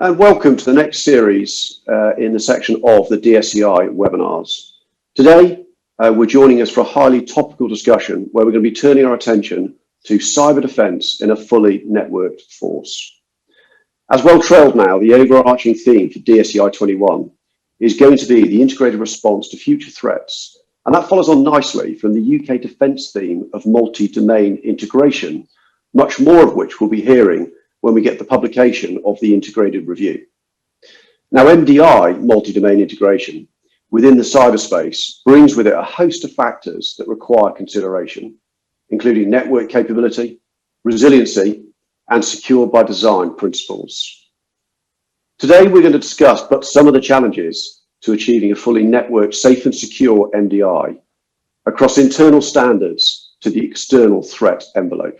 And welcome to the next series in the section of the DSEI webinars. Today, we're joining us for a highly topical discussion where we're going to be turning our attention to cyber defence in a fully networked force. As well trailed now, the overarching theme for DSEI 21 is going to be the integrated response to future threats. And that follows on nicely from the UK defence theme of multi-domain integration, much more of which we'll be hearing when we get the publication of the integrated review. Now, MDI, multi-domain integration, within the cyberspace brings with it a host of factors that require consideration, including network capability, resiliency, and secure by design principles. Today, we're going to discuss but some of the challenges to achieving a fully networked, safe and secure MDI across internal standards to the external threat envelope.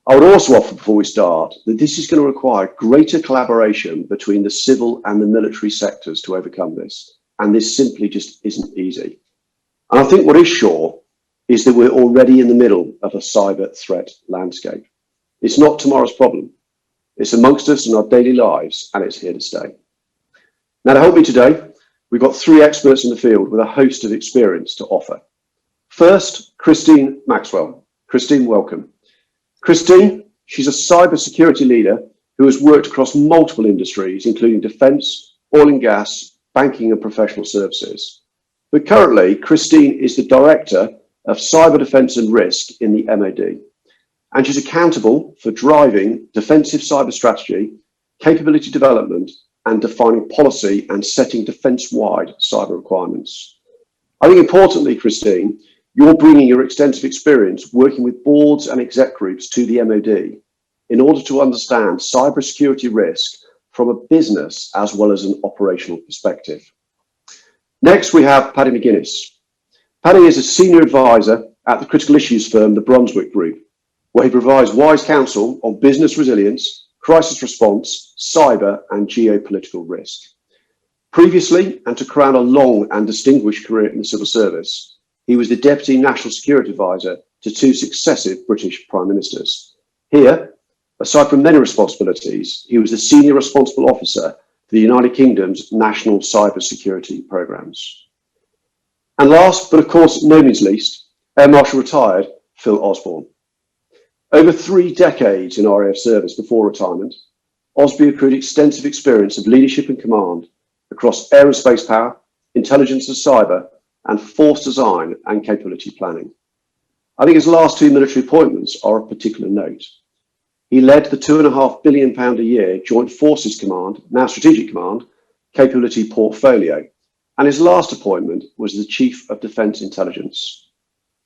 I would also offer before we start that this is going to require greater collaboration between the civil and the military sectors to overcome this. And this simply just isn't easy. And I think what is sure is that we're already in the middle of a cyber threat landscape. It's not tomorrow's problem. It's amongst us in our daily lives, and it's here to stay. Now, to help me today, we've got three experts in the field with a host of experience to offer. First, Christine Maxwell. Christine, welcome. Christine, she's a cybersecurity leader who has worked across multiple industries, including defence, oil and gas, banking and professional services. But currently, Christine is the Director of Cyber Defence and Risk in the MOD. And she's accountable for driving defensive cyber strategy, capability development, and defining policy and setting defence-wide cyber requirements. I think importantly, Christine, you're bringing your extensive experience working with boards and exec groups to the MOD in order to understand cybersecurity risk from a business as well as an operational perspective. Next, we have Paddy McGuinness. Paddy is a senior advisor at the critical issues firm, the Brunswick Group, where he provides wise counsel on business resilience, crisis response, cyber and geopolitical risk. Previously, and to crown a long and distinguished career in the civil service, he was the Deputy National Security Advisor to two successive British Prime Ministers. Here, aside from many responsibilities, he was the Senior Responsible Officer for the United Kingdom's national cyber security programmes. And last, but of course no means least, Air Marshal retired Phil Osborn. Over 3 decades in RAF service before retirement, Osby accrued extensive experience of leadership and command across aerospace power, intelligence and cyber, and force design and capability planning. I think his last 2 military appointments are of particular note. He led the £2.5 billion a year Joint Forces Command, now Strategic Command, capability portfolio, and his last appointment was the Chief of Defence Intelligence,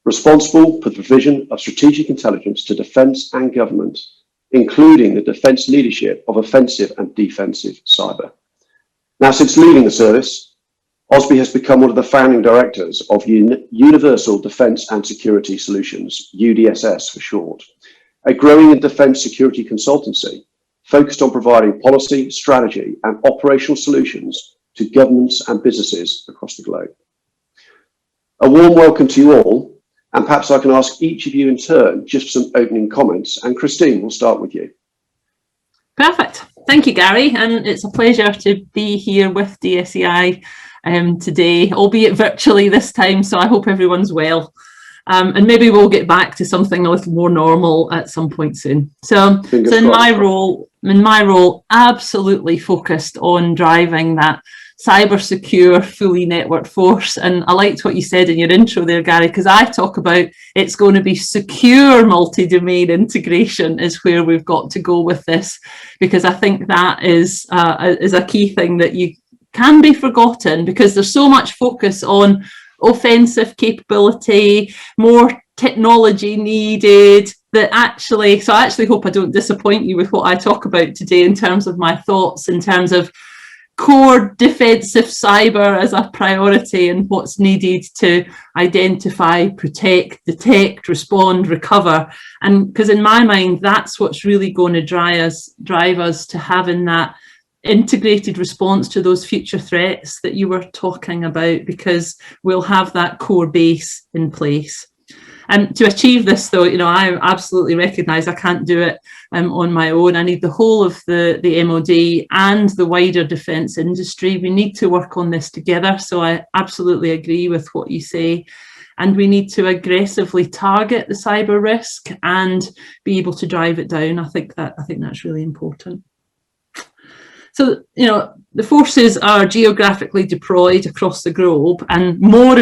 responsible for the provision of strategic intelligence to defence and government, including the defence leadership of offensive and defensive cyber. Now, since leaving the service, Osby has become one of the founding directors of Universal Defence and Security Solutions, UDSS for short, a growing defence security consultancy focused on providing policy, strategy and operational solutions to governments and businesses across the globe. A warm welcome to you all, and perhaps I can ask each of you in turn just for some opening comments, and Christine, we'll start with you. Perfect. Thank you, Gary, and it's a pleasure to be here with DSEI today, albeit virtually this time, so I hope everyone's well. And maybe we'll get back to something a little more normal at some point soon. So in my role, absolutely focused on driving that cyber secure, fully networked force. And I liked what you said in your intro there, Gary, because I talk about it's going to be secure multi-domain integration is where we've got to go with this, because I think that is a key thing that you can be forgotten, because there's so much focus on offensive capability, more technology needed, that actually, so I actually hope I don't disappoint you with what I talk about today in terms of my thoughts, in terms of core defensive cyber as a priority and what's needed to identify, protect, detect, respond, recover. And because in my mind, that's what's really going to drive us to having that integrated response to those future threats that you were talking about, because we'll have that core base in place. And to achieve this, though, I absolutely recognise I can't do it on my own. I need the whole of the MOD and the wider defence industry. We need to work on this together. So I absolutely agree with what you say. And we need to aggressively target the cyber risk and be able to drive it down. I think that's really important. So, the forces are geographically deployed across the globe, and more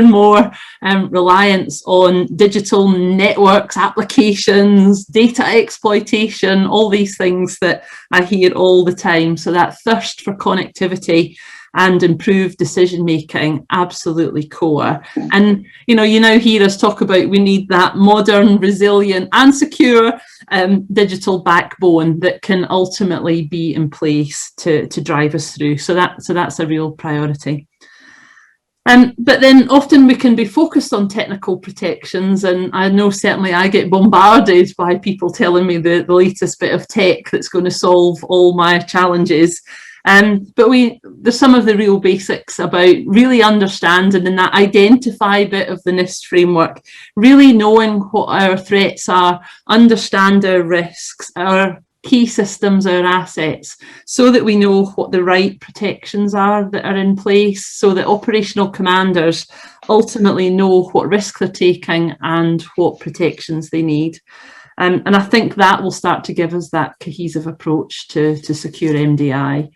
reliance on digital networks, applications, data exploitation, all these things that I hear all the time. So that thirst for connectivity and improved decision making, absolutely core. And you now hear us talk about we need that modern, resilient and secure digital backbone that can ultimately be in place to drive us through. So that's a real priority. But then often we can be focused on technical protections, and I know certainly I get bombarded by people telling me the latest bit of tech that's going to solve all my challenges. But there's some of the real basics about really understanding in that identify bit of the NIST framework, really knowing what our threats are, understand our risks, our key systems, our assets, so that we know what the right protections are that are in place, so that operational commanders ultimately know what risk they're taking and what protections they need. And I think that will start to give us that cohesive approach to secure MDI.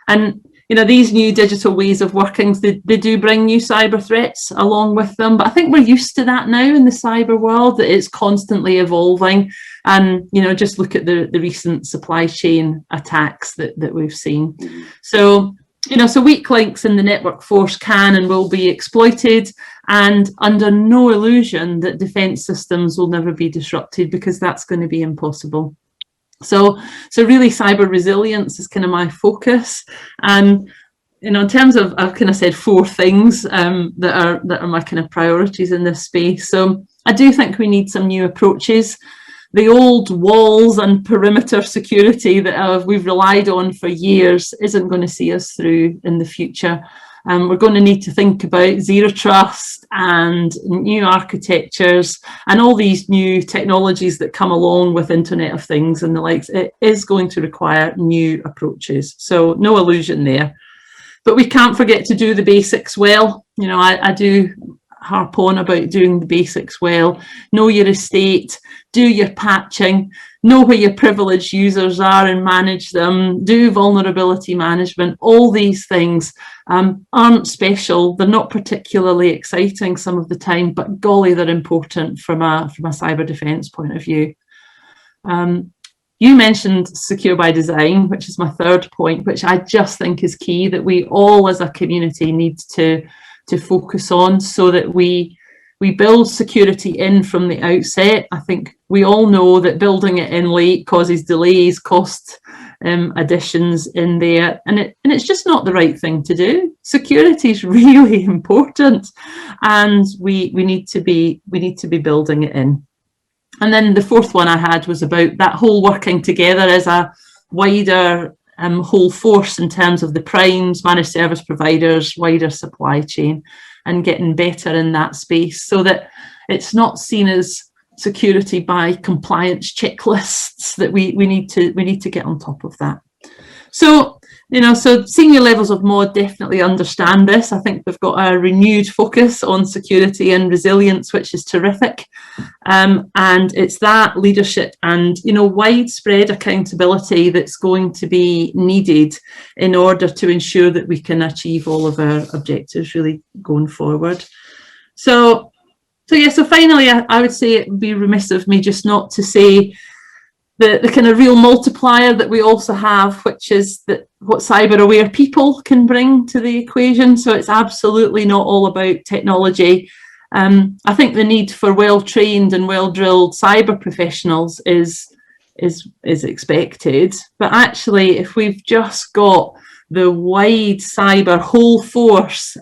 And these new digital ways of working, they do bring new cyber threats along with them. But I think we're used to that now in the cyber world, that it's constantly evolving. And, just look at the recent supply chain attacks that we've seen. So, so weak links in the network force can and will be exploited, and under no illusion that defence systems will never be disrupted, because that's going to be impossible. So really cyber resilience is kind of my focus. And, in terms of, I've kind of said 4 things that are my kind of priorities in this space. So I do think we need some new approaches. The old walls and perimeter security that we've relied on for years isn't going to see us through in the future. We're going to need to think about zero trust and new architectures and all these new technologies that come along with Internet of Things and the likes. It is going to require new approaches. So no illusion there. But we can't forget to do the basics well. I do harp on about doing the basics well. Know your estate, do your patching, know where your privileged users are and manage them, do vulnerability management. All these things aren't special. They're not particularly exciting some of the time, but golly, they're important from a cyber defence point of view. You mentioned secure by design, which is my third point, which I just think is key, that we all as a community need to focus on, so that we build security in from the outset. I think we all know that building it in late causes delays, cost additions in there, and it's just not the right thing to do. Security is really important, and we need to be building it in. And then the 4th one I had was about that whole working together as a wider whole force in terms of the primes, managed service providers, wider supply chain, and getting better in that space, so that it's not seen as security by compliance checklists, that we need to get on top of that. So so senior levels of MOD definitely understand this. I think they've got a renewed focus on security and resilience, which is terrific. And it's that leadership and, widespread accountability that's going to be needed in order to ensure that we can achieve all of our objectives really going forward. So finally, I would say it would be remiss of me just not to say the kind of real multiplier that we also have, which is that what cyber aware people can bring to the equation. So it's absolutely not all about technology. I think the need for well-trained and well-drilled cyber professionals is expected, but actually if we've just got the wide cyber whole force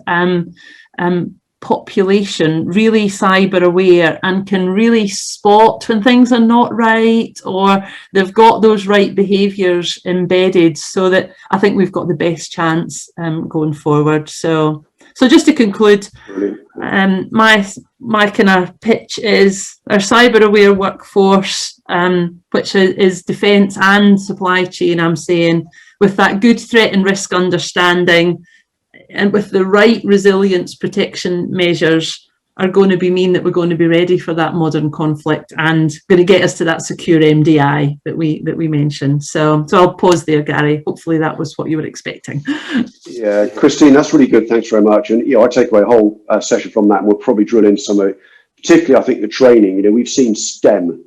population really cyber aware and can really spot when things are not right, or they've got those right behaviours embedded, so that I think we've got the best chance going forward. So So just to conclude, Brilliant. my kind of pitch is our cyber aware workforce, which is defence and supply chain, I'm saying, with that good threat and risk understanding and with the right resilience protection measures, are going to mean that we're going to be ready for that modern conflict and going to get us to that secure MDI that we mentioned. So I'll pause there, Gary. Hopefully that was what you were expecting. Yeah, Christine, that's really good. Thanks very much. And I take away a whole session from that, and we'll probably drill in some of it, particularly I think the training. We've seen STEM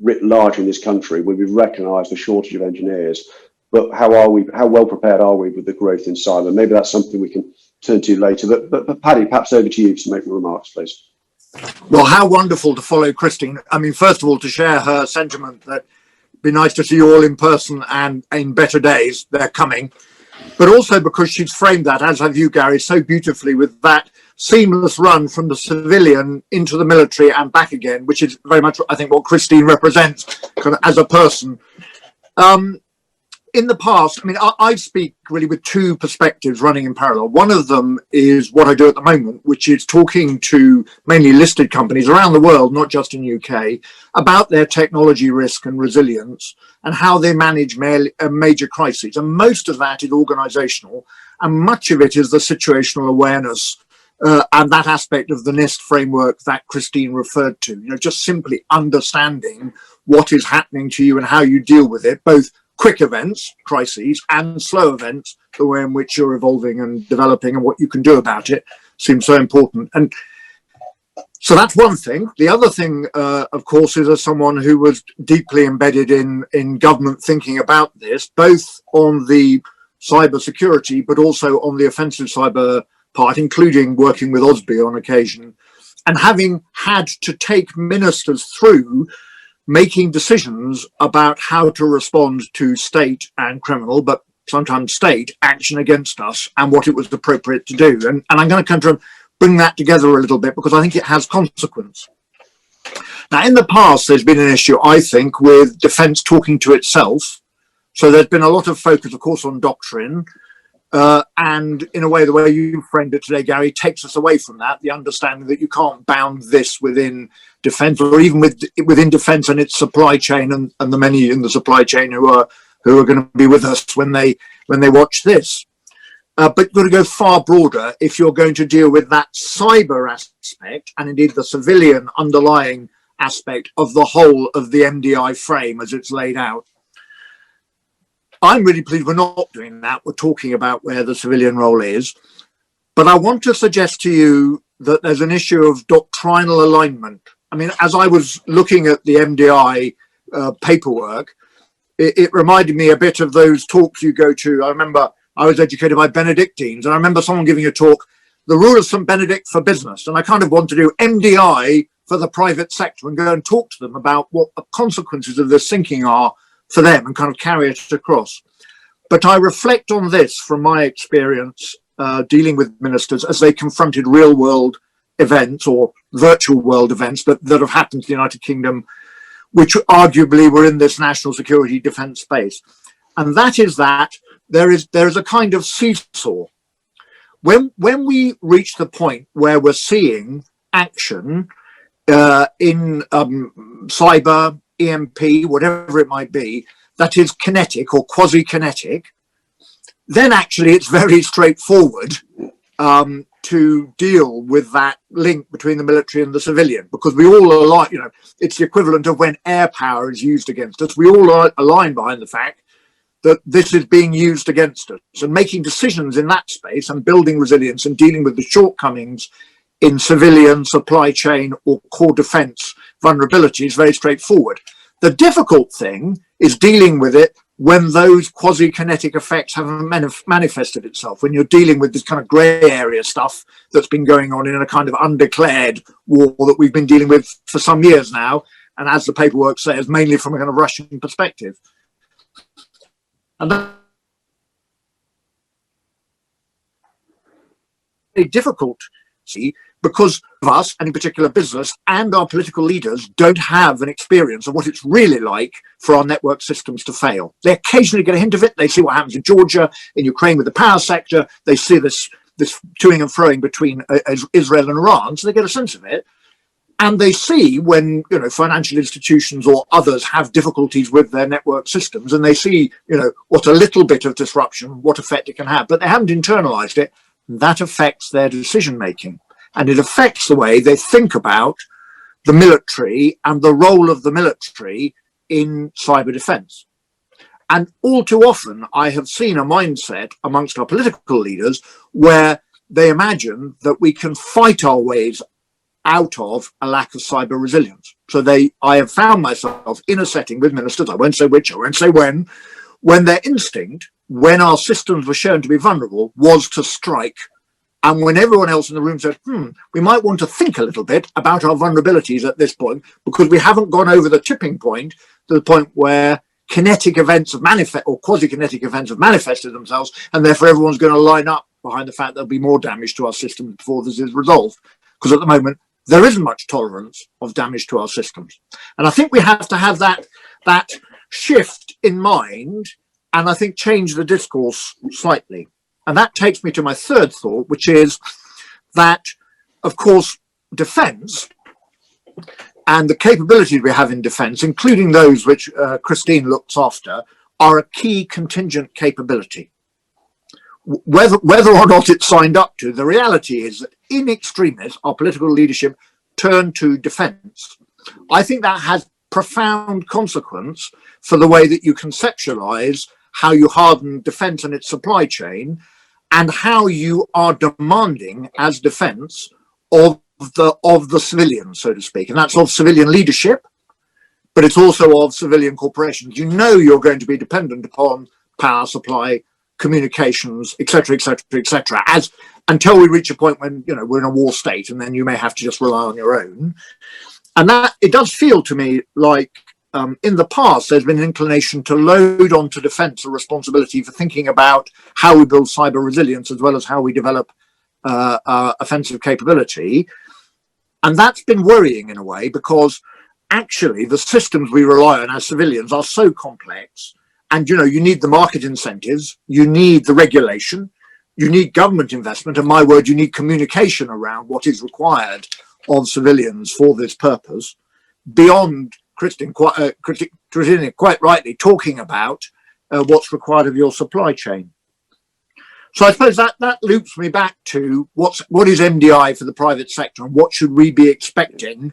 writ large in this country where we've recognised the shortage of engineers. But how well prepared are we with the growth in cyber? Maybe that's something we can turn to later. But Paddy, perhaps over to you to make the remarks, please. Well, how wonderful to follow Christine. I mean, first of all, to share her sentiment that it'd be nice to see you all in person and in better days. They're coming. But also because she's framed that, as have you, Gary, so beautifully with that seamless run from the civilian into the military and back again, which is very much, I think, what Christine represents kind of as a person. In the past, I mean, I speak really with two perspectives running in parallel. One of them is what I do at the moment, which is talking to mainly listed companies around the world, not just in UK, about their technology risk and resilience and how they manage major crises. And most of that is organizational, and much of it is the situational awareness and that aspect of the NIST framework that Christine referred to. Just simply understanding what is happening to you and how you deal with it, both quick events, crises, and slow events, the way in which you're evolving and developing and what you can do about it seems so important. And so that's one thing. The other thing, of course, is as someone who was deeply embedded in government thinking about this, both on the cyber security, but also on the offensive cyber part, including working with Osborn on occasion, and having had to take ministers through making decisions about how to respond to state and criminal, but sometimes state action against us and what it was appropriate to do. And I'm going to kind of bring that together a little bit because I think it has consequence. Now, in the past, there's been an issue, I think, with defence talking to itself. So there's been a lot of focus, of course, on doctrine. And in a way, the way you framed it today, Gary, takes us away from that, the understanding that you can't bound this within defence or even within defence and its supply chain and the many in the supply chain who are going to be with us when they watch this. But you've got to go far broader if you're going to deal with that cyber aspect and indeed the civilian underlying aspect of the whole of the MDI frame as it's laid out. I'm really pleased we're not doing that. We're talking about where the civilian role is. But I want to suggest to you that there's an issue of doctrinal alignment. I mean, as I was looking at the MDI paperwork, it reminded me a bit of those talks you go to. I remember I was educated by Benedictines, and I remember someone giving a talk, the rule of St. Benedict for business. And I kind of want to do MDI for the private sector and go and talk to them about what the consequences of this thinking are for them and kind of carry it across. But I reflect on this from my experience dealing with ministers as they confronted real world events or virtual world events that have happened to the United Kingdom, which arguably were in this national security defence space. And that is that there is a kind of seesaw. When we reach the point where we're seeing action in cyber, EMP, whatever it might be, that is kinetic or quasi-kinetic, then actually it's very straightforward to deal with that link between the military and the civilian, because we all align, it's the equivalent of when air power is used against us. We all align behind the fact that this is being used against us, and making decisions in that space and building resilience and dealing with the shortcomings in civilian supply chain or core defense vulnerability is very straightforward. The difficult thing is dealing with it when those quasi-kinetic effects haven't manifested itself, when you're dealing with this kind of grey area stuff that's been going on in a kind of undeclared war that we've been dealing with for some years now, and as the paperwork says, mainly from a kind of Russian perspective. And that's very difficult, see, because of us, and in particular business, and our political leaders don't have an experience of what it's really like for our network systems to fail. They occasionally get a hint of it. They see what happens in Georgia, in Ukraine with the power sector. They see this this toing and froing between Israel and Iran, so they get a sense of it. And they see when, financial institutions or others have difficulties with their network systems, and they see, what a little bit of disruption, what effect it can have, but they haven't internalized it. That affects their decision making, and it affects the way they think about the military and the role of the military in cyber defense. And all too often, I have seen a mindset amongst our political leaders where they imagine that we can fight our ways out of a lack of cyber resilience. So I have found myself in a setting with ministers, I won't say which, I won't say when their instinct, when our systems were shown to be vulnerable, was to strike. And when everyone else in the room said, we might want to think a little bit about our vulnerabilities at this point, because we haven't gone over the tipping point to the point where kinetic events have manifested, or quasi-kinetic events have manifested themselves, and therefore everyone's going to line up behind the fact there'll be more damage to our systems before this is resolved. Because at the moment, there isn't much tolerance of damage to our systems. And I think we have to have that shift in mind, and I think change the discourse slightly. And that takes me to my third thought, which is that, of course, defence and the capabilities we have in defence, including those which Christine looks after, are a key contingent capability. Whether or not it's signed up to, the reality is that in extremis, our political leadership turn to defence. I think that has profound consequence for the way that you conceptualise how you harden defence and its supply chain, and how you are demanding as defence of the civilians, so to speak. And that's of civilian leadership, but it's also of civilian corporations. You're going to be dependent upon power supply, communications, etc., as until we reach a point when we're in a war state, and then you may have to just rely on your own. And that it does feel to me like in the past there's been an inclination to load onto defence a responsibility for thinking about how we build cyber resilience as well as how we develop offensive capability, and that's been worrying in a way, because actually the systems we rely on as civilians are so complex. And, you need the market incentives, you need the regulation, you need government investment, and my word, you need communication around what is required of civilians for this purpose, beyond Christine quite rightly talking about what's required of your supply chain. So I suppose that loops me back to what is MDI for the private sector, and what should we be expecting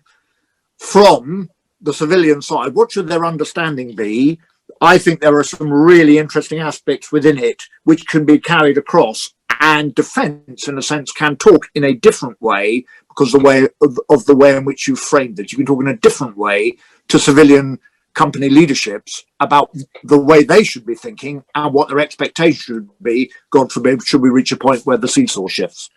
from the civilian side? What should their understanding be? I think there are some really interesting aspects within it which can be carried across, and defence, in a sense, can talk in a different way because the way in which you framed it. You can talk in a different way to civilian company leaderships about the way they should be thinking and what their expectations should be, God forbid, should we reach a point where the seesaw shifts.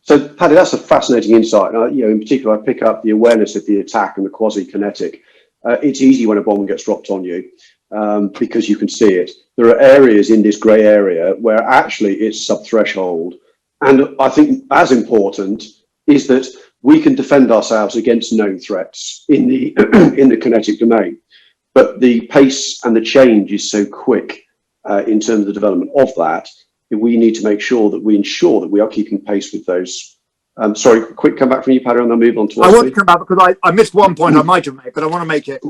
So, Paddy, that's a fascinating insight. In particular, I pick up the awareness of the attack and the quasi-kinetic. It's easy when a bomb gets dropped on you. Because you can see it. There are areas in this grey area where actually it's sub-threshold. And I think as important is that we can defend ourselves against known threats in the in the kinetic domain. But the pace and the change is so quick in terms of the development of that we need to make sure that we ensure that we are keeping pace with those. Sorry, quick comeback from you, Paddy, and then move on to I want to come back because I missed one point I might have made, but I want to make it.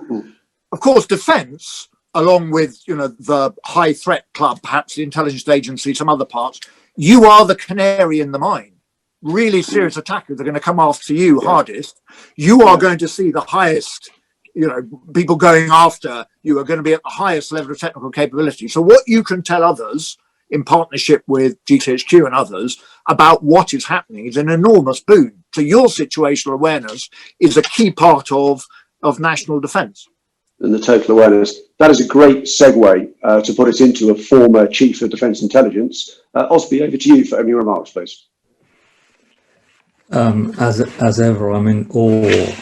Of course, defence, along with the high threat club, perhaps the intelligence agency, some other parts, you are the canary in the mine. Really serious attackers are going to come after you hardest. You are going to see the highest, people going after you are going to be at the highest level of technical capability. So what you can tell others in partnership with GCHQ and others about what is happening is an enormous boon. So your situational awareness is a key part of national defence. And the total awareness. That is a great segue to put us into a former Chief of Defence Intelligence. Osby, over to you for any remarks, please. As ever, I'm in awe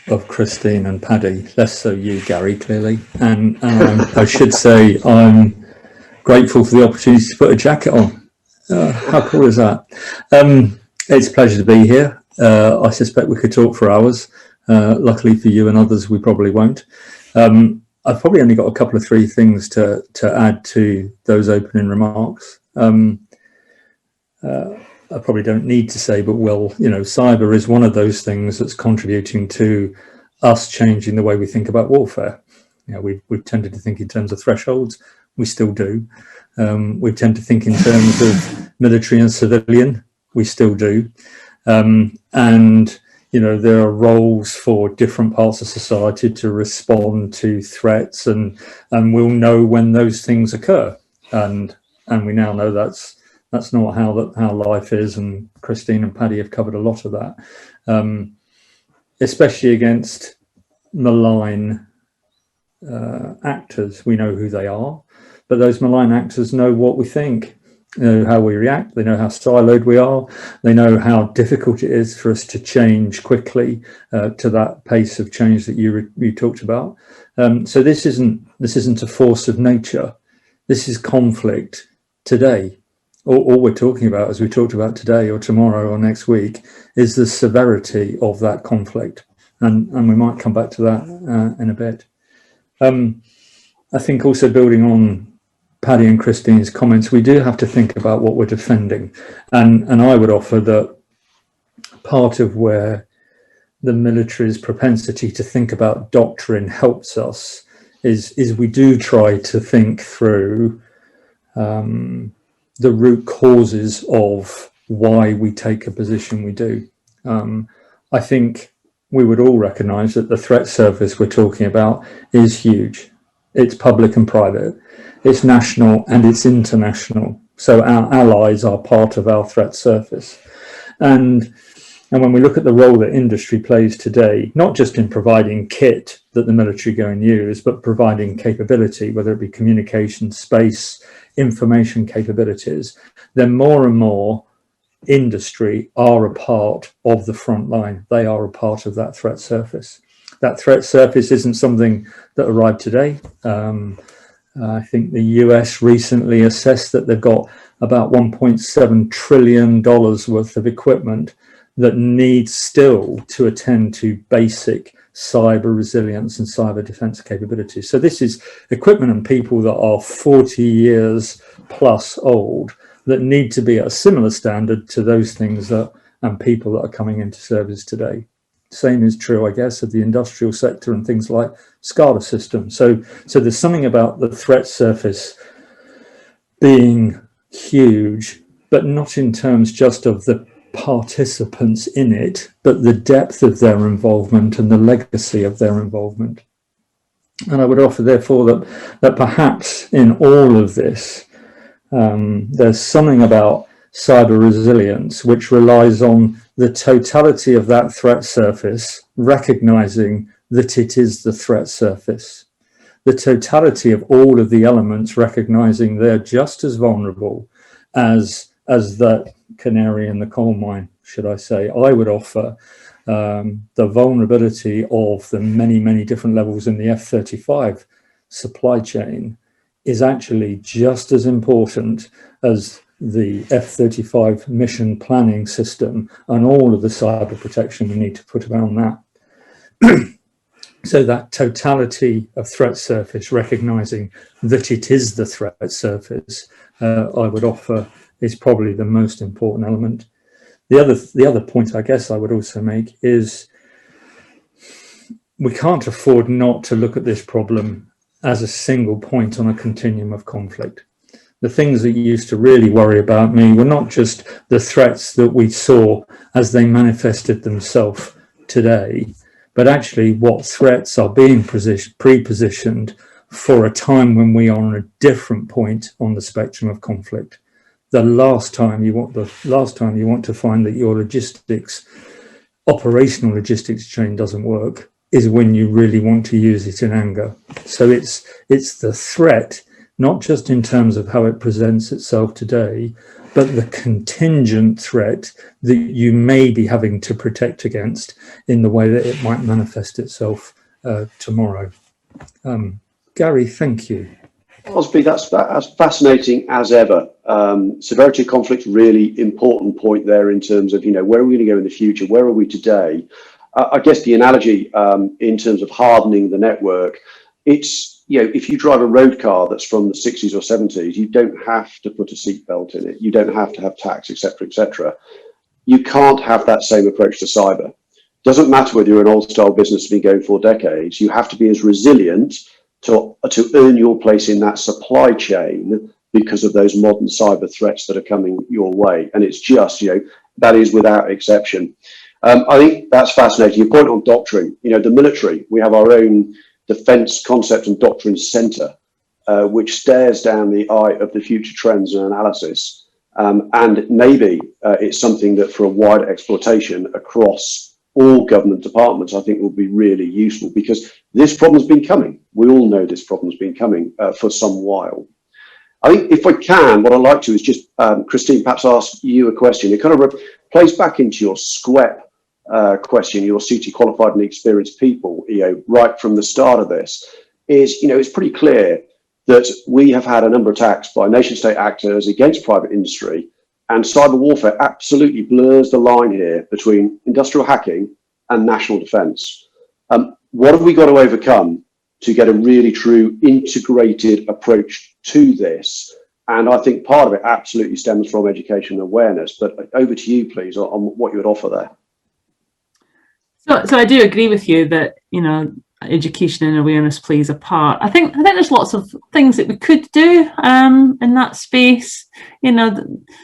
of Christine and Paddy, less so you, Gary, clearly. And I should say I'm grateful for the opportunity to put a jacket on. How cool is that? It's a pleasure to be here. I suspect we could talk for hours. Luckily for you and others, we probably won't. I've probably only got a couple of three things to add to those opening remarks. I probably don't need to say, but well, you know, cyber is one of those things that's contributing to us changing the way we think about warfare. You know, we've tended to think in terms of thresholds. We still do. We tend to think in terms of military and civilian. We still do. And, you know, there are roles for different parts of society to respond to threats, and we'll know when those things occur. And we now know that's not how life is. And Christine and Paddy have covered a lot of that, especially against malign actors. We know who they are, but those malign actors know what we think. They know how we react, they know how siloed we are, they know how difficult it is for us to change quickly to that pace of change that you talked about. So this isn't a force of nature. This is conflict today. All we're talking about, as we talked about today or tomorrow or next week, is the severity of that conflict. And we might come back to that in a bit. I think also building on Paddy and Christine's comments, we do have to think about what we're defending. And I would offer that part of where the military's propensity to think about doctrine helps us is we do try to think through the root causes of why we take a position we do. I think we would all recognise that the threat surface we're talking about is huge. It's public and private. It's national and it's international. So our allies are part of our threat surface. And when we look at the role that industry plays today, not just in providing kit that the military go and use, but providing capability, whether it be communication, space, information capabilities, then more and more industry are a part of the front line. They are a part of that threat surface. That threat surface isn't something that arrived today. I think the US recently assessed that they've got about $1.7 trillion worth of equipment that needs still to attend to basic cyber resilience and cyber defense capabilities. So this is equipment and people that are 40 years plus old that need to be at a similar standard to those things and people that are coming into service today. Same is true, I guess, of the industrial sector and things like SCADA systems. So there's something about the threat surface being huge, but not in terms just of the participants in it, but the depth of their involvement and the legacy of their involvement. And I would offer, therefore, that perhaps in all of this, there's something about cyber resilience which relies on the totality of that threat surface, recognizing that it is the threat surface. The totality of all of the elements, recognizing they're just as vulnerable as that canary in the coal mine, should I say. I would offer the vulnerability of the many different levels in the F-35 supply chain is actually just as important as the F-35 mission planning system and all of the cyber protection we need to put around that. So that totality of threat surface, recognizing that it is the threat surface, I would offer is probably the most important element. The other point I guess I would also make is we can't afford not to look at this problem as a single point on a continuum of conflict. The things that used to really worry about me were not just the threats that we saw as they manifested themselves today, but actually what threats are being pre-positioned for a time when we are on a different point on the spectrum of conflict. The last time you want to find that your operational logistics chain doesn't work is when you really want to use it in anger. So it's the threat, not just in terms of how it presents itself today, but the contingent threat that you may be having to protect against in the way that it might manifest itself tomorrow. Gary, thank you. Osby, that's fascinating as ever. Severity of conflict, really important point there in terms of, where are we going to go in the future? Where are we today? I guess the analogy in terms of hardening the network, it's, if you drive a road car that's from the 60s or 70s, you don't have to put a seatbelt in it. You don't have to have tax, etc., etc. You can't have that same approach to cyber. Doesn't matter whether you're an old style business that's been going for decades. You have to be as resilient to earn your place in that supply chain because of those modern cyber threats that are coming your way. And it's just, that is without exception. I think that's fascinating. Your point on doctrine, the military, we have our own Defence Concept and Doctrine Centre, which stares down the eye of the future trends and analysis. And maybe it's something that for a wider exploitation across all government departments, I think will be really useful, because this problem's been coming. We all know this problem's been coming for some while. I think if I can, what I'd like to is just, Christine, perhaps ask you a question. It kind of plays back into your SQEP question, your CT qualified and experienced people, right from the start of this, is, it's pretty clear that we have had a number of attacks by nation state actors against private industry, and cyber warfare absolutely blurs the line here between industrial hacking and national defence. What have we got to overcome to get a really true integrated approach to this? And I think part of it absolutely stems from education and awareness, but over to you, please, on what you would offer there. So I do agree with you that, education and awareness plays a part. I think there's lots of things that we could do in that space.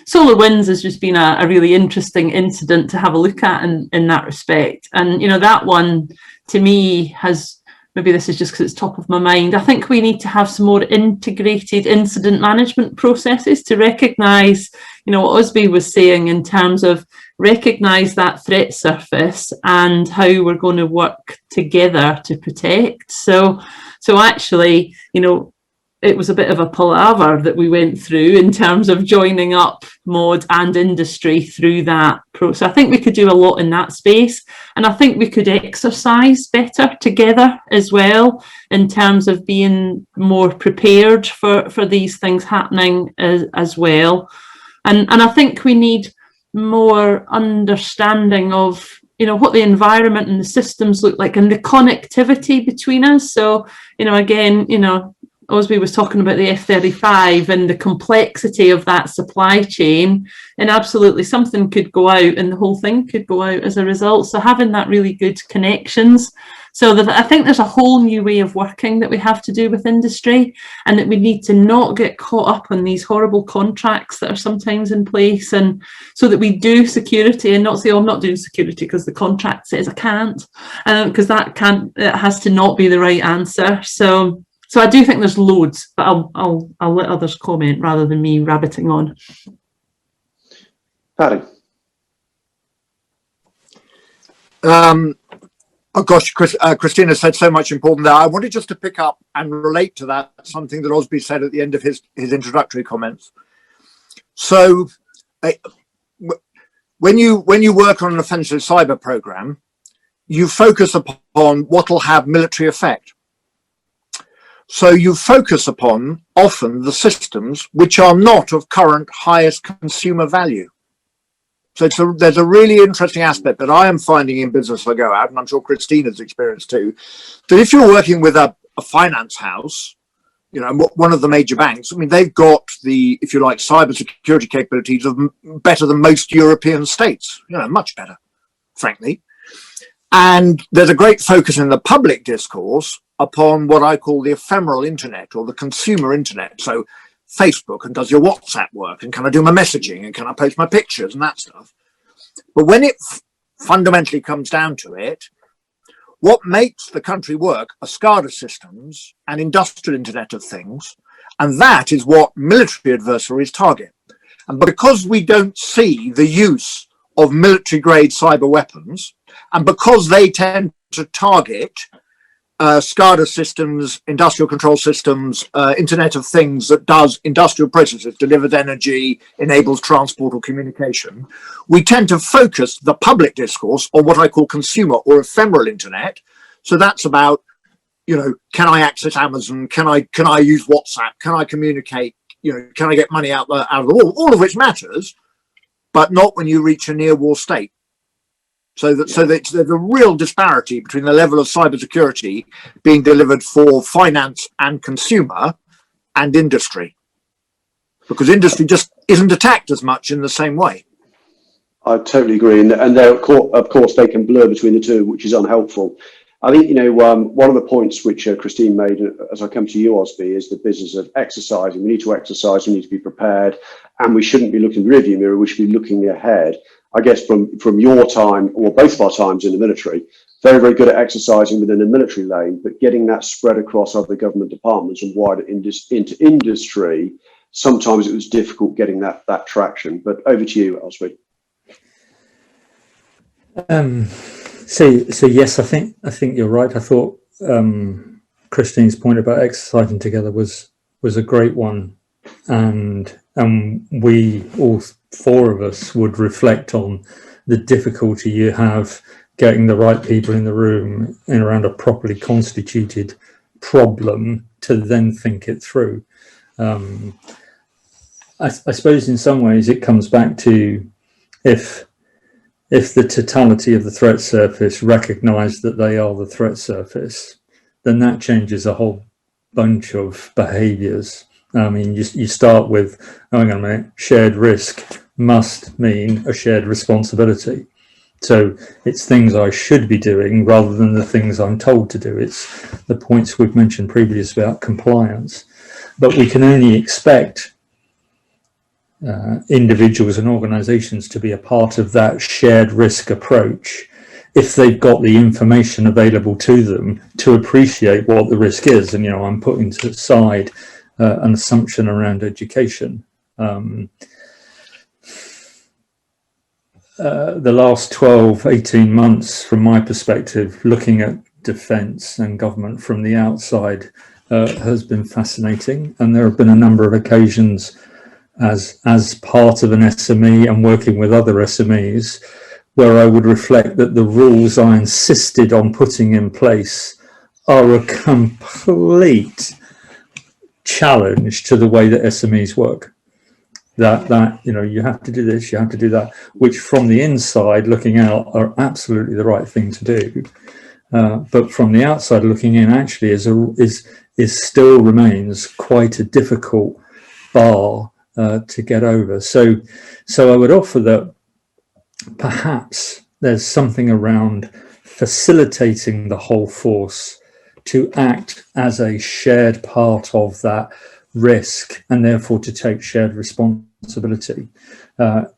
Solar winds has just been a really interesting incident to have a look at in that respect. And, that one to me has, maybe this is just because it's top of my mind, I think we need to have some more integrated incident management processes to recognise, what Osby was saying in terms of recognise that threat surface and how we're going to work together to protect. So actually, it was a bit of a palaver that we went through in terms of joining up mod and industry through that process. I think we could do a lot in that space, and I think we could exercise better together as well in terms of being more prepared for these things happening as well. And I think we need more understanding of what the environment and the systems look like and the connectivity between us. So again, Osby was talking about the F-35 and the complexity of that supply chain, and absolutely something could go out and the whole thing could go out as a result. So having that really good connections, so that I think there's a whole new way of working that we have to do with industry, and that we need to not get caught up on these horrible contracts that are sometimes in place, and so that we do security and not say, oh, I'm not doing security because the contract says I can't, because it has to not be the right answer. So I do think there's loads, but I'll let others comment rather than me rabbiting on. Paddy. Oh gosh, Christina said so much important there. I wanted just to pick up and relate to that, something that Osby said at the end of his introductory comments. So when you work on an offensive cyber program, you focus upon what will have military effect. So you focus upon often the systems which are not of current highest consumer value. So there's a really interesting aspect that I am finding in business I go out, and I'm sure Christina's experienced too, that if you're working with a finance house, one of the major banks, they've got the, if you like, cyber security capabilities of better than most European states, much better, frankly. And there's a great focus in the public discourse upon what I call the ephemeral internet, or the consumer internet. So Facebook, and does your WhatsApp work, and can I do my messaging, and can I post my pictures and that stuff. But when it fundamentally comes down to it, what makes the country work are SCADA systems and industrial internet of things, and that is what military adversaries target. And because we don't see the use of military grade cyber weapons, and because they tend to target SCADA systems, industrial control systems, Internet of Things that does industrial processes, delivers energy, enables transport or communication, we tend to focus the public discourse on what I call consumer or ephemeral internet. So that's about, can I access Amazon? Can I use WhatsApp? Can I communicate? Can I get money out of the wall? All of which matters, but not when you reach a near war state. So that there's a real disparity between the level of cybersecurity being delivered for finance and consumer and industry, because industry just isn't attacked as much in the same way. I totally agree, and of course they can blur between the two, which is unhelpful. I think, one of the points which Christine made, as I come to you, Osby, is the business of exercising. We need to exercise, we need to be prepared, and we shouldn't be looking in the rearview mirror, we should be looking ahead. I guess from your time, or both of our times in the military, very, very good at exercising within the military lane, but getting that spread across other government departments and wider into industry, sometimes it was difficult getting that traction. But over to you, Osby. So yes, I think you're right. I thought Christine's point about exercising together was a great one, and we all four of us would reflect on the difficulty you have getting the right people in the room in around a properly constituted problem to then think it through. I suppose in some ways it comes back to if the totality of the threat surface recognise that they are the threat surface, then that changes a whole bunch of behaviours. I mean, you start with, hang on a minute, shared risk must mean a shared responsibility. So it's things I should be doing rather than the things I'm told to do. It's the points we've mentioned previously about compliance. But we can only expect individuals and organisations to be a part of that shared risk approach if they've got the information available to them to appreciate what the risk is. And, I'm putting to the side an assumption around education. The last 12, 18 months, from my perspective, looking at defence and government from the outside has been fascinating. And there have been a number of occasions as part of an SME and working with other SMEs where I would reflect that the rules I insisted on putting in place are a complete challenge to the way that SMEs work. That you have to do this, you have to do that, which from the inside looking out are absolutely the right thing to do, but from the outside looking in actually is still remains quite a difficult bar to get over. So I would offer that perhaps there's something around facilitating the whole force to act as a shared part of that risk and therefore to take shared responsibility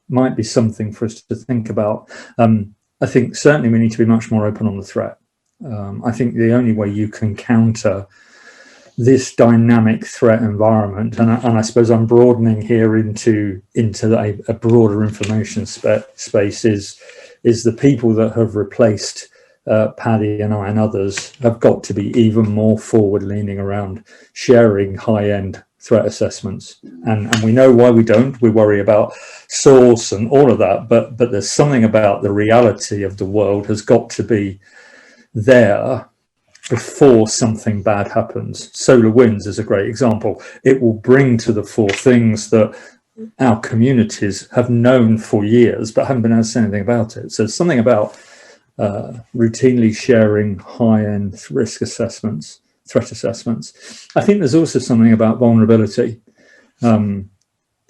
might be something for us to think about. I think certainly we need to be much more open on the threat. I think the only way you can counter this dynamic threat environment, and I suppose I'm broadening here into a broader information space, is the people that have replaced Paddy and I and others have got to be even more forward leaning around sharing high-end threat assessments, and we know why we don't. We worry about source and all of that, but there's something about the reality of the world has got to be there before something bad happens. Solar winds is a great example. It will bring to the fore things that our communities have known for years but haven't been able to say anything about it. So something about routinely sharing high-end risk assessments, threat assessments. I think there's also something about vulnerability.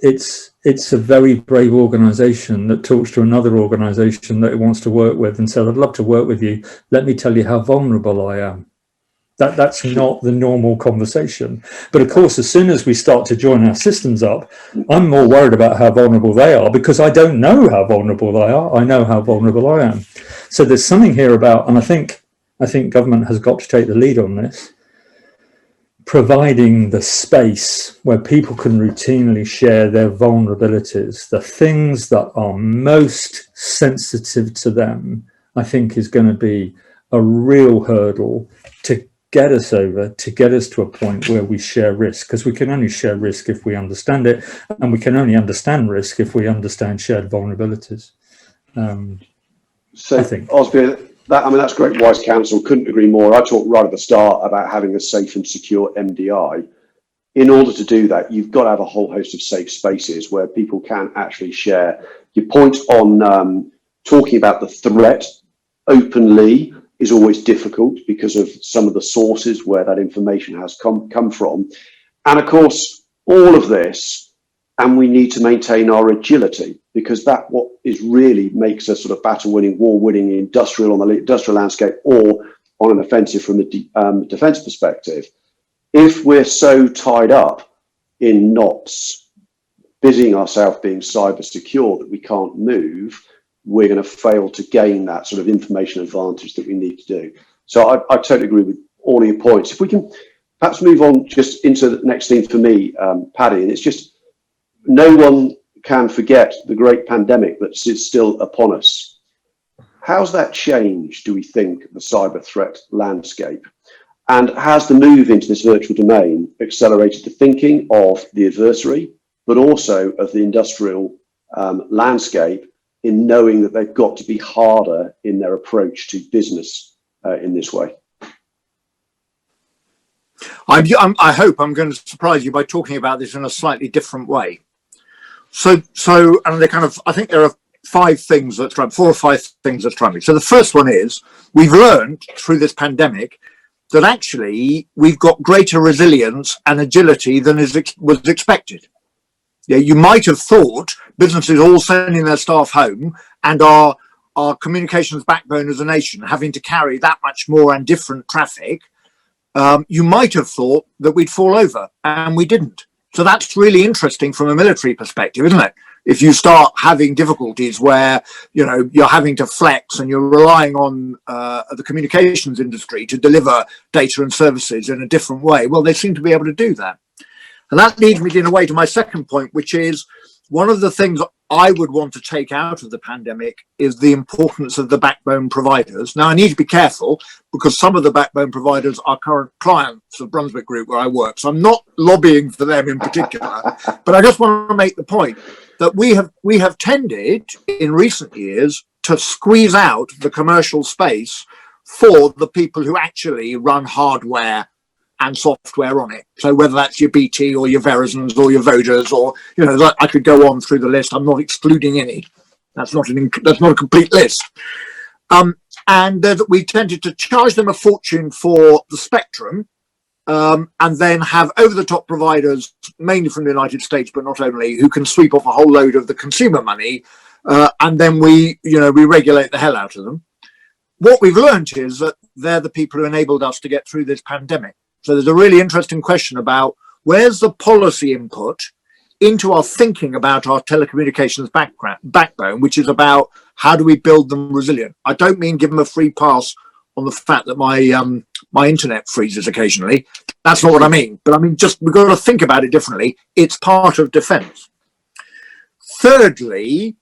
It's a very brave organisation that talks to another organisation that it wants to work with and says, I'd love to work with you. Let me tell you how vulnerable I am. That's not the normal conversation. But of course, as soon as we start to join our systems up, I'm more worried about how vulnerable they are because I don't know how vulnerable they are. I know how vulnerable I am. So there's something here about, and I think government has got to take the lead on this, providing the space where people can routinely share their vulnerabilities, the things that are most sensitive to them, I think is going to be a real hurdle to get us over, to get us to a point where we share risk, because we can only share risk if we understand it, and we can only understand risk if we understand shared vulnerabilities. So I think, Osby, that's great wise counsel. Couldn't agree more. I talked right at the start about having a safe and secure MDI. In order to do that, you've got to have a whole host of safe spaces where people can actually share. Your point on talking about the threat openly is always difficult because of some of the sources where that information has come from. And of course, all of this, and we need to maintain our agility, because that what is really makes us sort of battle-winning, war-winning industrial on the industrial landscape or on an offensive from the defence perspective. If we're so tied up in knots, busying ourselves being cyber secure that we can't move, we're going to fail to gain that sort of information advantage that we need to do. So I totally agree with all of your points. If we can perhaps move on just into the next thing for me, Paddy, and it's just no one can forget the great pandemic that is still upon us. How's that changed, do we think, the cyber threat landscape? And has the move into this virtual domain accelerated the thinking of the adversary, but also of the industrial landscape in knowing that they've got to be harder in their approach to business in this way? I hope I'm going to surprise you by talking about this in a slightly different way. So, and they kind of, I think there are 5 things that strike, 4 or 5 things that strike me. So the first one is we've learned through this pandemic that actually we've got greater resilience and agility than was expected. Yeah, you might have thought businesses all sending their staff home and our communications backbone as a nation having to carry that much more and different traffic. You might have thought that we'd fall over, and we didn't. So that's really interesting from a military perspective, isn't it? If you start having difficulties where, you know, you're having to flex and you're relying on the communications industry to deliver data and services in a different way, well, they seem to be able to do that. And that leads me in a way to my second point, which is one of the things I would want to take out of the pandemic is the importance of the backbone providers. Now, I need to be careful because some of the backbone providers are current clients of Brunswick Group where I work. So I'm not lobbying for them in particular, but I just want to make the point that we have tended in recent years to squeeze out the commercial space for the people who actually run hardware and software on it. So whether that's your BT or your Verizons or your Vodas, or, you know, I could go on through the list. I'm not excluding any. That's not a complete list. And we tended to charge them a fortune for the spectrum, and then have over-the-top providers, mainly from the United States, but not only, who can sweep off a whole load of the consumer money, and then we regulate the hell out of them. What we've learned is that they're the people who enabled us to get through this pandemic. So there's a really interesting question about where's the policy input into our thinking about our telecommunications backbone, which is about how do we build them resilient. I don't mean give them a free pass on the fact that my internet freezes occasionally. That's not what I mean. But I mean, just we've got to think about it differently. It's part of defence. Thirdly,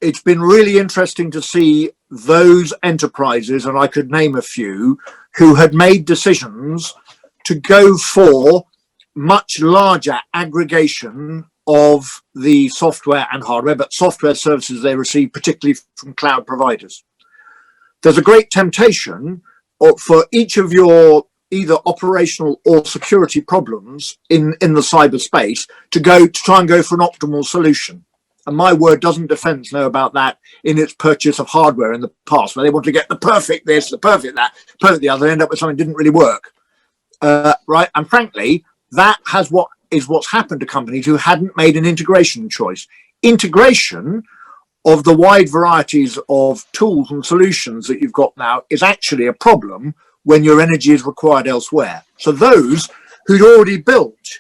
it's been really interesting to see those enterprises, and I could name a few, who had made decisions to go for much larger aggregation of the software and hardware, but software services they receive, particularly from cloud providers. There's a great temptation for each of your either operational or security problems in the cyberspace to try and go for an optimal solution. And my word, doesn't defence know about that in its purchase of hardware in the past, where they want to get the perfect this, the perfect that, perfect the other, end up with something that didn't really work. Right? And frankly, that has what's happened to companies who hadn't made an integration choice. Integration of the wide varieties of tools and solutions that you've got now is actually a problem when your energy is required elsewhere. So those who'd already built,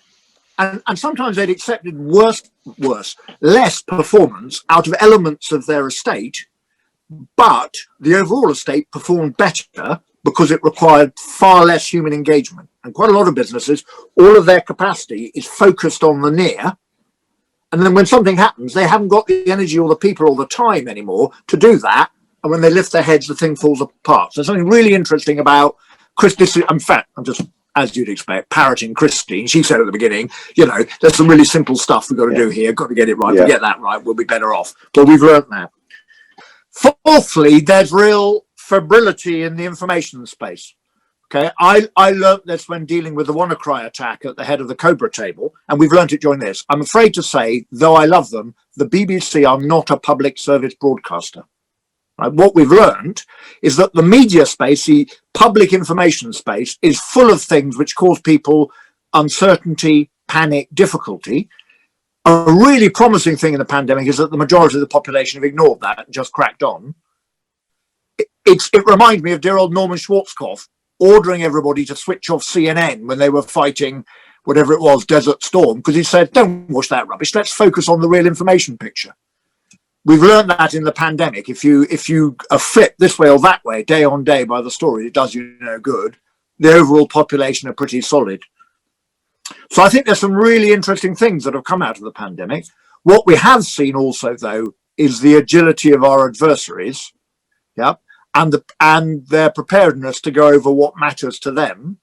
and sometimes they'd accepted less performance out of elements of their estate, but the overall estate performed better because it required far less human engagement. And quite a lot of businesses, all of their capacity is focused on the near. And then when something happens, they haven't got the energy or the people or the time anymore to do that. And when they lift their heads, the thing falls apart. So something really interesting about Chris. In fact, I'm just, as you'd expect, parroting Christine. She said at the beginning, there's some really simple stuff we've got to do here. Got to get it right. If we get that right, we'll be better off. But we've learned that. Fourthly, there's real febrility in the information space. Okay, I learnt this when dealing with the WannaCry attack at the head of the Cobra table, and we've learnt it during this. I'm afraid to say, though I love them, the BBC are not a public service broadcaster. Right? What we've learned is that the media space, the public information space, is full of things which cause people uncertainty, panic, difficulty. A really promising thing in the pandemic is that the majority of the population have ignored that and just cracked on. It reminds me of dear old Norman Schwarzkopf ordering everybody to switch off CNN when they were fighting whatever it was, Desert Storm, because he said, don't watch that rubbish, let's focus on the real information picture. We've learned that in the pandemic. If you are flipped this way or that way, day on day by the story, it does you no good. The overall population are pretty solid. So I think there's some really interesting things that have come out of the pandemic. What we have seen also, though, is the agility of our adversaries, yeah, and their preparedness to go over what matters to them.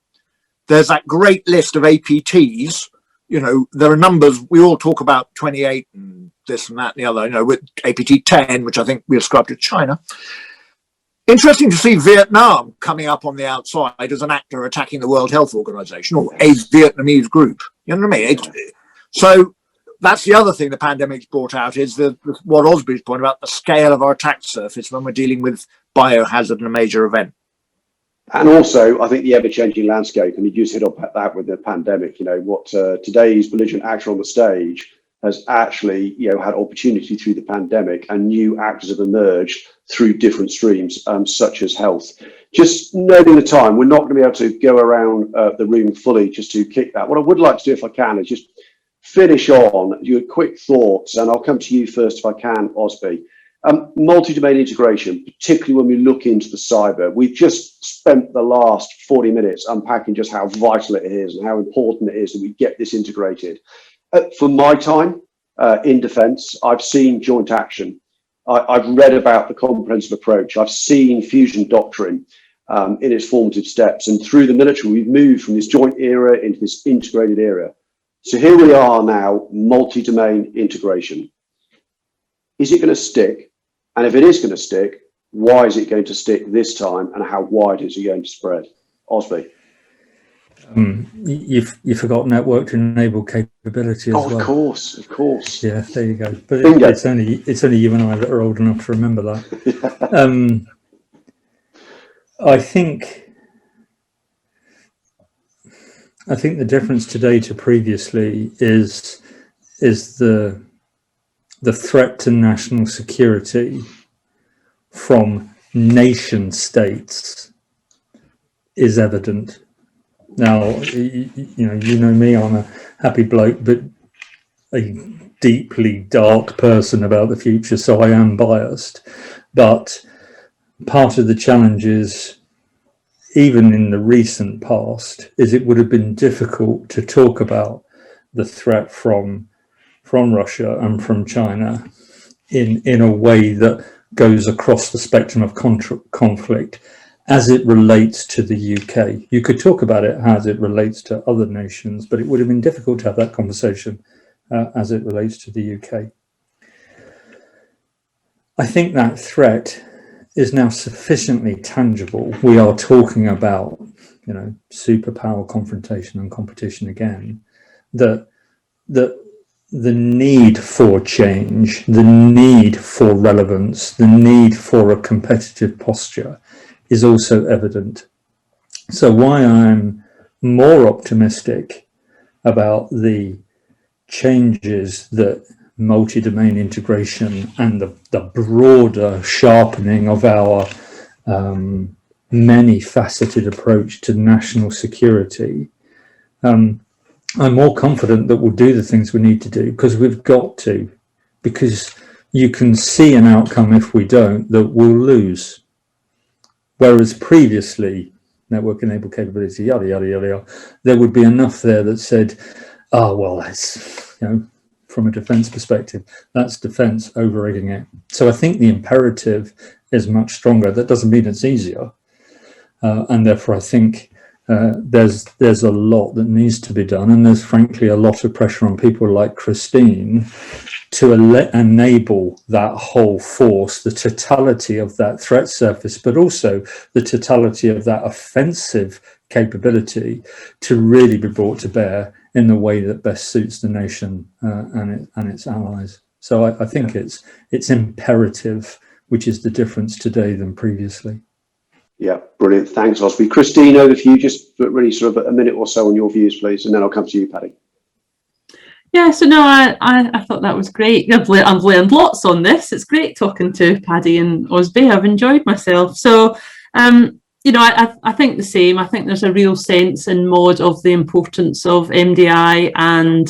There's that great list of APTs. You know, there are numbers, we all talk about 28 and this and that and the other, you know, with APT 10, which I think we ascribe to China. Interesting to see Vietnam coming up on the outside as an actor attacking the World Health Organization or a Vietnamese group. You know what I mean? So that's the other thing the pandemic's brought out is what Osby's point about the scale of our attack surface when we're dealing with biohazard and a major event. And also, I think the ever-changing landscape, and you just hit up that with the pandemic, you know, what today's belligerent actor on the stage has actually, you know, had opportunity through the pandemic, and new actors have emerged through different streams, such as health. Just noting the time, we're not going to be able to go around the room fully just to kick that. What I would like to do, if I can, is just finish on your quick thoughts, and I'll come to you first if I can, Osby. Multi-domain integration, particularly when we look into the cyber. We've just spent the last 40 minutes unpacking just how vital it is and how important it is that we get this integrated. For my time in defence, I've seen joint action. I've read about the comprehensive approach. I've seen fusion doctrine in its formative steps. And through the military, we've moved from this joint era into this integrated era. So here we are now, multi-domain integration. Is it going to stick? And if it is going to stick, why is it going to stick this time, and how wide is it going to spread? Osby. You forgot network to enable capability as well. Of course. Yeah, there you go. But it's only you and I that are old enough to remember that. I think the difference today to previously is the threat to national security from nation states is evident. Now, you know me, I'm a happy bloke, but a deeply dark person about the future, so I am biased. But part of the challenge is, even in the recent past, is it would have been difficult to talk about the threat from Russia and from China in a way that goes across the spectrum of conflict as it relates to the UK. You could talk about it as it relates to other nations, but it would have been difficult to have that conversation as it relates to the UK. I think that threat is now sufficiently tangible. We are talking about, you know, superpower confrontation and competition again, that the need for change, the need for relevance, the need for a competitive posture is also evident. So why I'm more optimistic about the changes that multi-domain integration and the broader sharpening of our many-faceted approach to national security, I'm more confident that we'll do the things we need to do, because we've got to, because you can see an outcome if we don't that we'll lose. Whereas previously, network enabled capability, yada, yada, yada, yada, there would be enough there that said, oh, well, that's, you know, from a defence perspective, that's defence overriding it. So I think the imperative is much stronger. That doesn't mean it's easier. And therefore, I think there's a lot that needs to be done, and there's frankly a lot of pressure on people like Christine to enable that whole force, the totality of that threat surface, but also the totality of that offensive capability to really be brought to bear in the way that best suits the nation and its allies. So I think it's imperative which is the difference today than previously. Yeah, brilliant. Thanks, Osby. Christine, over to you, just for really sort of a minute or so on your views, please, and then I'll come to you, Paddy. Yeah, so no, I thought that was great. I've learned lots on this. It's great talking to Paddy and Osby. I've enjoyed myself. So, you know, I think the same. I think there's a real sense in MOD of the importance of MDI and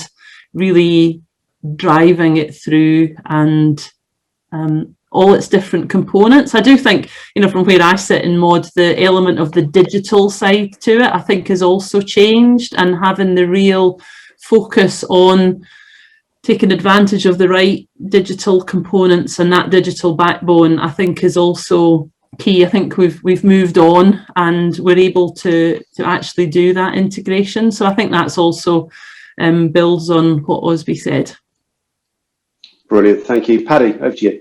really driving it through and all its different components. I do think, you know, from where I sit in MOD, the element of the digital side to it, I think, has also changed, and having the real focus on taking advantage of the right digital components and that digital backbone, I think, is also key. I think we've moved on and we're able to actually do that integration. So I think that's also builds on what Osby said. Brilliant. Thank you. Paddy, over to you.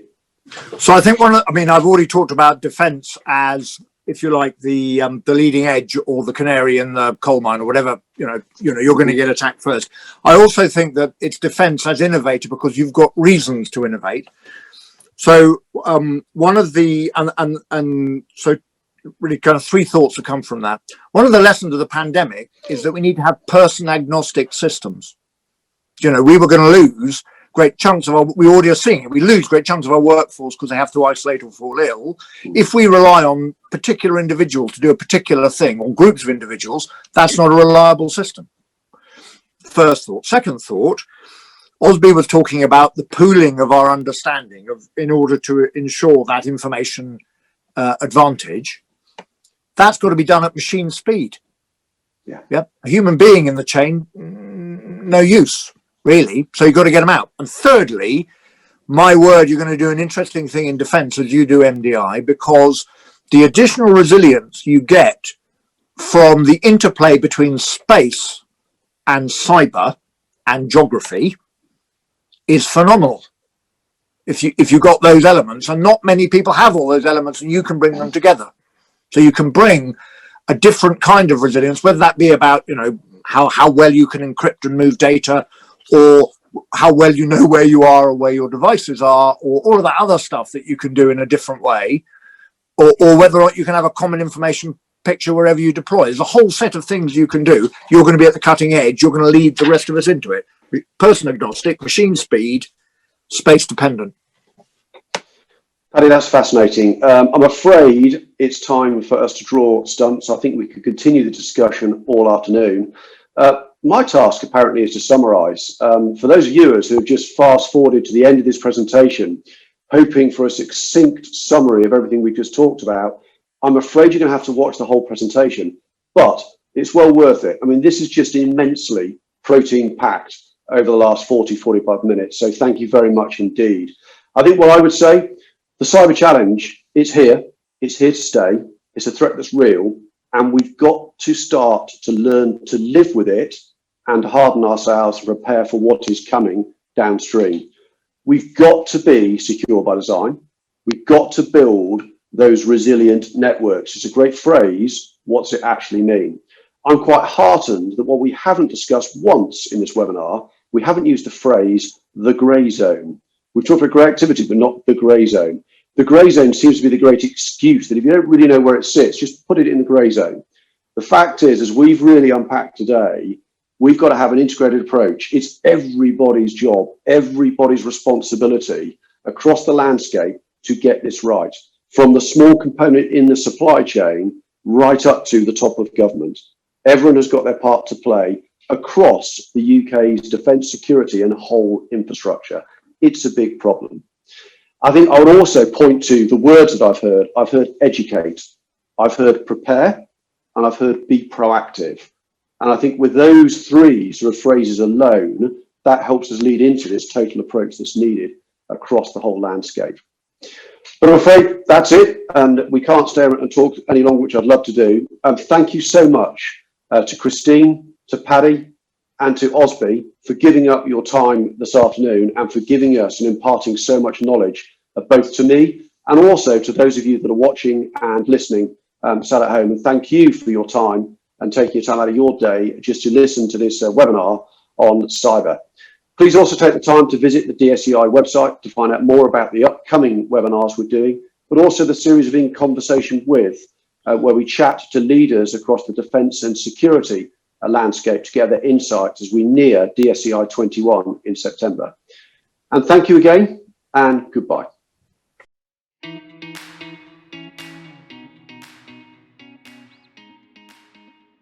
So I think I've already talked about defence as, if you like, the leading edge or the canary in the coal mine or whatever, you're going to get attacked first. I also think that it's defence as innovator because you've got reasons to innovate. So one of the, so really kind of three thoughts that come from that. One of the lessons of the pandemic is that we need to have person agnostic systems. We were going to lose great chunks of we already are seeing it. We lose great chunks of our workforce because they have to isolate or fall ill. If we rely on particular individuals to do a particular thing, or groups of individuals, that's not a reliable system. First thought. Second thought, Osby was talking about the pooling of our understanding in order to ensure that information advantage. That's got to be done at machine speed. Yeah. A human being in the chain, no use. Really, so you've got to get them out. And thirdly, my word, you're going to do an interesting thing in defence as you do MDI, because the additional resilience you get from the interplay between space and cyber and geography is phenomenal. If you got those elements, and not many people have all those elements, and you can bring them together. So you can bring a different kind of resilience, whether that be about, how well you can encrypt and move data, or how well you know where you are or where your devices are, or all of that other stuff that you can do in a different way, or whether or not you can have a common information picture wherever you deploy. There's a whole set of things you can do. You're going to be at the cutting edge. You're going to lead the rest of us into it. Person agnostic, machine speed, space dependent. Paddy, that's fascinating. I'm afraid it's time for us to draw stumps. I think we could continue the discussion all afternoon. My task, apparently, is to summarise. For those viewers who have just fast-forwarded to the end of this presentation, hoping for a succinct summary of everything we've just talked about, I'm afraid you're going to have to watch the whole presentation. But it's well worth it. I mean, this is just immensely protein-packed over the last 40, 45 minutes. So thank you very much indeed. I think what I would say, the cyber challenge is here. It's here to stay. It's a threat that's real. And we've got to start to learn to live with it and harden ourselves and prepare for what is coming downstream. We've got to be secure by design. We've got to build those resilient networks. It's a great phrase. What's it actually mean? I'm quite heartened that what we haven't discussed once in this webinar, we haven't used the phrase, the grey zone. We've talked about grey activity, but not the grey zone. The grey zone seems to be the great excuse that if you don't really know where it sits, just put it in the grey zone. The fact is, as we've really unpacked today, we've got to have an integrated approach. It's everybody's job, everybody's responsibility across the landscape to get this right, from the small component in the supply chain right up to the top of government. Everyone has got their part to play across the UK's defence, security and whole infrastructure. It's a big problem. I think I would also point to the words that I've heard. I've heard educate, I've heard prepare, and I've heard be proactive. And I think with those three sort of phrases alone, that helps us lead into this total approach that's needed across the whole landscape. But I'm afraid that's it, and we can't stay and talk any longer, which I'd love to do. Thank you so much to Christine, to Paddy, and to Osby for giving up your time this afternoon and for giving us and imparting so much knowledge, both to me and also to those of you that are watching and listening sat at home. And thank you for your time and taking your time out of your day just to listen to this webinar on cyber. Please also take the time to visit the DSEI website to find out more about the upcoming webinars we're doing, but also the series of In Conversation With, where we chat to leaders across the defence and security landscape to get their insights as we near DSEI 21 in September. And thank you again, and goodbye.